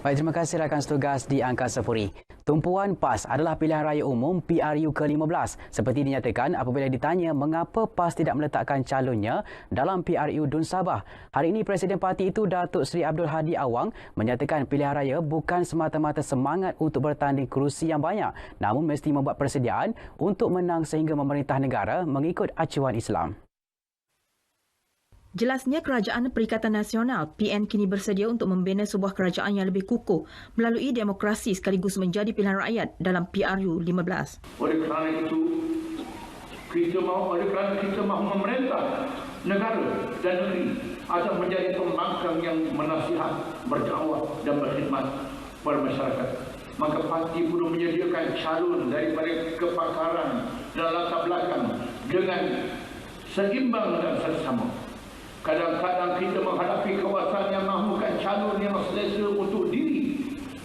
Baik, terima kasih rakan setugas di Angkasa Puri. Tumpuan PAS adalah pilihan raya umum PRU ke-15. Seperti dinyatakan apabila ditanya mengapa PAS tidak meletakkan calonnya dalam PRU Dun Sabah. Hari ini Presiden Parti itu Datuk Seri Abdul Hadi Awang menyatakan pilihan raya bukan semata-mata semangat untuk bertanding kerusi yang banyak, namun mesti membuat persediaan untuk menang sehingga memerintah negara mengikut acuan Islam. Jelasnya Kerajaan Perikatan Nasional PN kini bersedia untuk membina sebuah kerajaan yang lebih kukuh melalui demokrasi sekaligus menjadi pilihan rakyat dalam PRU 15. Oleh kerana itu, kita mahu memerintah negara dan negeri agar menjadi pembangkang yang menasihat, berdakwah dan berkhidmat kepada masyarakat. Maka parti perlu menyediakan calon daripada kepakaran dan latar belakang dengan seimbang dan sersama. Kadang-kadang kita menghadapi kawasan yang mahukan calon yang selesa untuk diri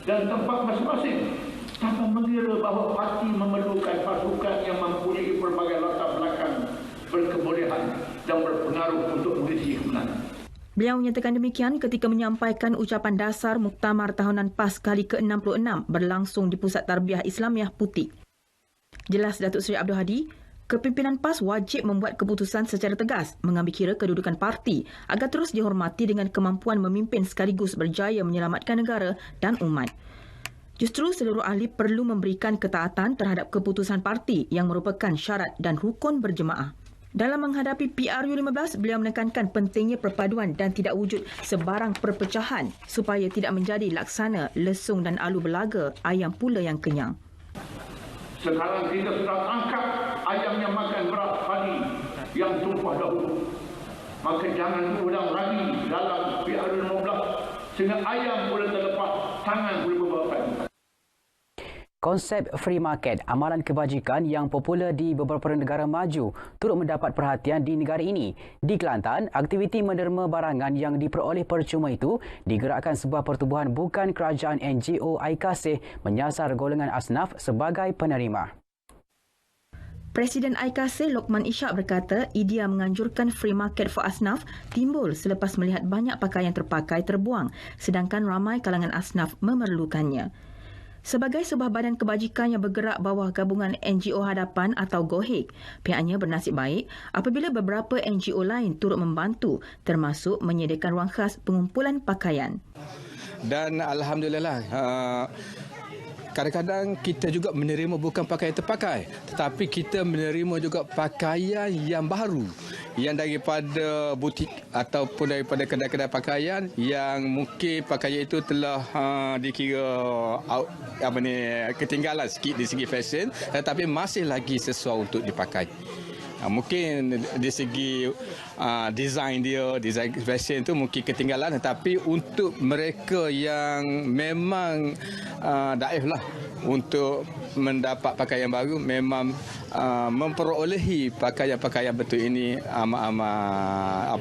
dan tempat masing-masing, tanpa mengira bahawa parti memerlukan pasukan yang mempunyai pelbagai latar belakang, berkebolehan dan berpengaruh untuk mengisi kemenangan. Beliau menyatakan demikian ketika menyampaikan ucapan dasar Muktamar Tahunan PAS kali ke-66 berlangsung di Pusat Tarbiyah Islamiah Putik. Jelas Datuk Seri Abdul Hadi, kepimpinan PAS wajib membuat keputusan secara tegas, mengambil kira kedudukan parti agar terus dihormati dengan kemampuan memimpin sekaligus berjaya menyelamatkan negara dan umat. Justru seluruh ahli perlu memberikan ketaatan terhadap keputusan parti yang merupakan syarat dan rukun berjemaah. Dalam menghadapi PRU 15, beliau menekankan pentingnya perpaduan dan tidak wujud sebarang perpecahan supaya tidak menjadi laksana lesung dan alu belaga ayam pula yang kenyang. Sekarang kita sudah tangkap ayam yang makan beras padi yang tumpah dahulu. Maka jangan ulang lagi dalam PRU 15 sehingga ayam boleh terlepas, tangan boleh membawa padi. Konsep free market, amalan kebajikan yang popular di beberapa negara maju, turut mendapat perhatian di negara ini. Di Kelantan, aktiviti menderma barangan yang diperoleh percuma itu digerakkan sebuah pertubuhan bukan kerajaan NGO Aikasih menyasar golongan asnaf sebagai penerima. Presiden Aikasih Lokman Ishak berkata idea menganjurkan free market for asnaf timbul selepas melihat banyak pakaian terpakai terbuang sedangkan ramai kalangan asnaf memerlukannya. Sebagai sebuah badan kebajikan yang bergerak bawah gabungan NGO Hadapan atau GOHIK, pihaknya bernasib baik apabila beberapa NGO lain turut membantu termasuk menyediakan ruang khas pengumpulan pakaian. Dan Alhamdulillah, kadang-kadang kita juga menerima bukan pakaian terpakai, tetapi kita menerima juga pakaian yang baru, yang daripada butik ataupun daripada kedai-kedai pakaian yang mungkin pakaian itu telah dikira ketinggalan sikit di segi fashion, tetapi masih lagi sesuai untuk dipakai. Mungkin di segi design dia, design fashion tu mungkin ketinggalan, tetapi untuk mereka yang memang daif lah untuk mendapat pakaian baru, memang memperolehi pakaian-pakaian betul ini amat-amat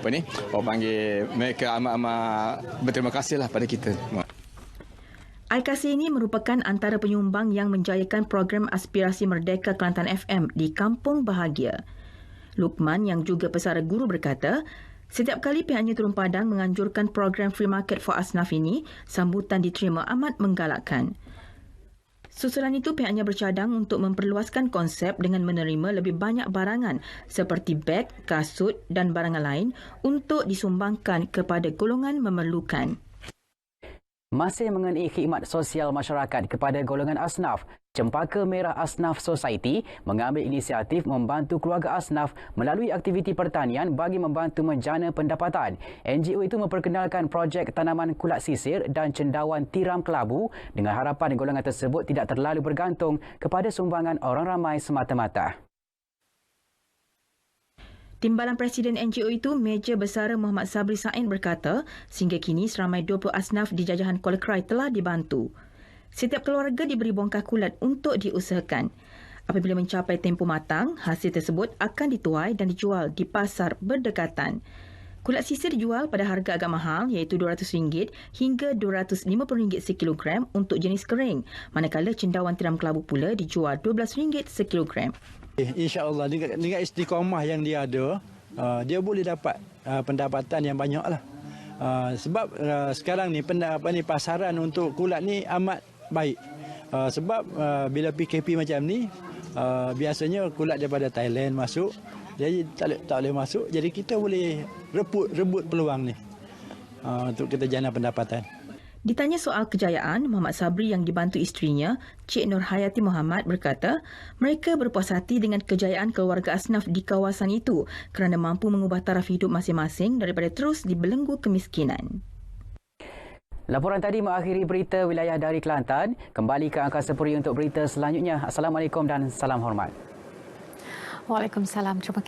orang panggil mereka amat-amat berterima kasih lah pada kita. Aikasih ini merupakan antara penyumbang yang menjayakan program Aspirasi Merdeka Kelantan FM di Kampung Bahagia. Lukman yang juga pesara guru berkata, setiap kali pihaknya turun padang menganjurkan program free market for asnaf ini, sambutan diterima amat menggalakkan. Susulan itu pihaknya bercadang untuk memperluaskan konsep dengan menerima lebih banyak barangan seperti beg, kasut dan barangan lain untuk disumbangkan kepada golongan memerlukan. Masih mengenai khidmat sosial masyarakat kepada golongan asnaf, Cempaka Merah Asnaf Society mengambil inisiatif membantu keluarga asnaf melalui aktiviti pertanian bagi membantu menjana pendapatan. NGO itu memperkenalkan projek tanaman kulat sisir dan cendawan tiram kelabu dengan harapan golongan tersebut tidak terlalu bergantung kepada sumbangan orang ramai semata-mata. Timbalan Presiden NGO itu, Meja Besara Muhammad Sabri Said berkata, sehingga kini seramai 20 asnaf di jajahan Kuala Krai telah dibantu. Setiap keluarga diberi bongkah kulat untuk diusahakan. Apabila mencapai tempoh matang, hasil tersebut akan dituai dan dijual di pasar berdekatan. Kulat sisir dijual pada harga agak mahal iaitu RM200 hingga RM250 sekilogram untuk jenis kering, manakala cendawan tiram kelabu pula dijual RM12 sekilogram. InsyaAllah dengan istiqamah yang dia ada, dia boleh dapat pendapatan yang banyak lah. Sebab sekarang ni pasaran untuk kulat ni amat baik. Sebab bila PKP macam ni, biasanya kulat daripada Thailand masuk, jadi tak boleh masuk. Jadi kita boleh rebut peluang ni untuk kita jana pendapatan. Ditanya soal kejayaan, Muhammad Sabri yang dibantu isterinya, Cik Nur Hayati Muhammad berkata, mereka berpuas hati dengan kejayaan keluarga asnaf di kawasan itu kerana mampu mengubah taraf hidup masing-masing daripada terus dibelenggu kemiskinan. Laporan tadi mengakhiri berita wilayah dari Kelantan. Kembali ke Angkasa Puri untuk berita selanjutnya. Assalamualaikum dan salam hormat. Waalaikumsalam. Terima kasih.